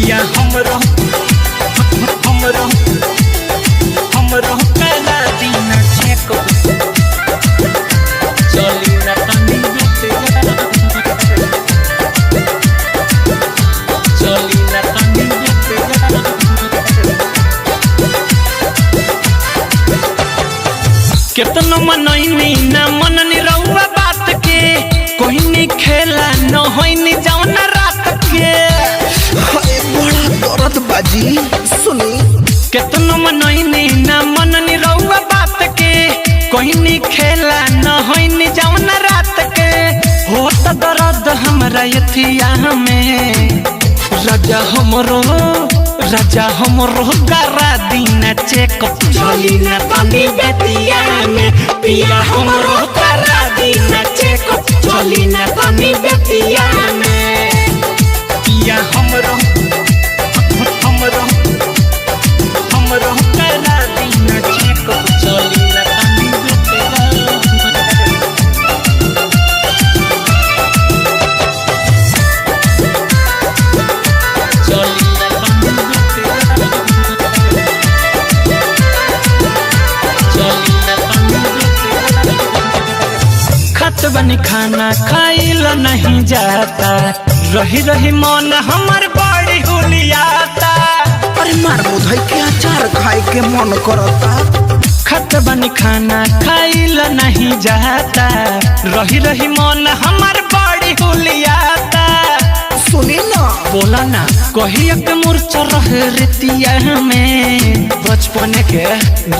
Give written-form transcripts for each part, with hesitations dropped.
पिया हमरो करा दिन चेक चली ना तनी चली ना तनी केतनो मनैनी ना मननी रहुआ बात के कोई नहीं खेला न होइनी जाऊना रात के बड़ा दर्द बाजी सुनी केतनो मनैनी ना मननी रहुआ बात के कोई नहीं खेला न होइनी जाऊना रात के होत दर्द हमरा यथिया में राजा हमरो करा दिन चेकअप चली ना तनी बेतिया में पिया हमरो करा दिन चेकअप चली ना तनी बेतिया में पिया हमरो करा दिन चेकअप चली ना तनी बेतिया बनी खाना खाइला नहीं जाता रही रही मन हमर बड़ी हुलियाता अरे मार मुधई के अचार खाए के मन करता खत बनी खाना खाइला नहीं जाता रही रही मन हमर बड़ी हुलियाता सुनी ना बोला ना कहिया के मूर्छा रहे रेतिया में बचपन के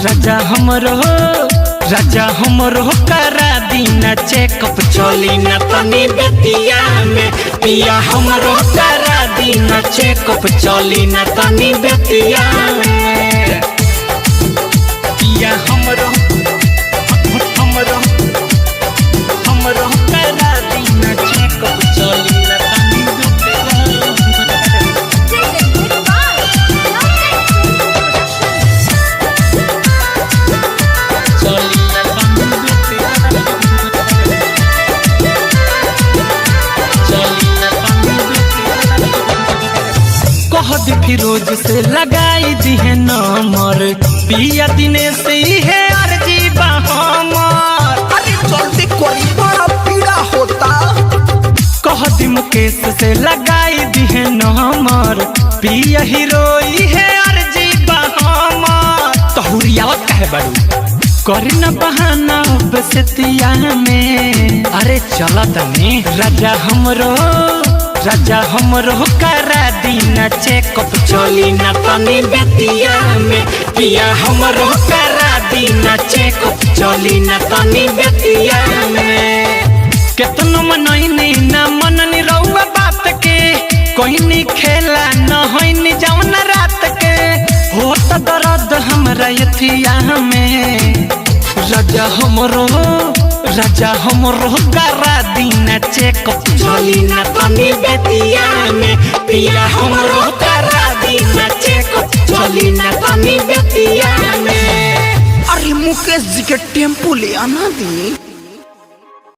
राजा हमरो करा दिन चेकअप चली ना तनी बेतिया में पिया हमरो करा दिन चेकअप चली ना तनी बेतिया में पिया हमरो करा दिन चेकअप चली ना तनी फिरोज से लगाई दिहे नंबर पिया दिने से ही है अर्जी हमर अरे जल्दी कोई बड़ा पीड़ा होता कह दी मुकेश से लगाई दिहे नंबर पिया हीरोई है अर्जी हमर तहुरियावत कहे बड़ू करी न बहाना बसतिया में अरे चला तनी राजा हमरो करा दिन चेकअप चली ना तनी बेतिया में पिया हमरो करा दिन चेकअप चली ना तनी बेतिया में केतनो मनैनी ना मननी रहुआ बात के कोई नहीं खेला न होइनी जाऊना रात के होत दर्द हमरा यथिया में राजा हमरो करा दिन चेकअप चली ना तनी बेतिया में पिया हमरो करा दिन चेकअप चली ना तनी बेतिया में अरे मुकेश जी के टेम्पू ले आना दी।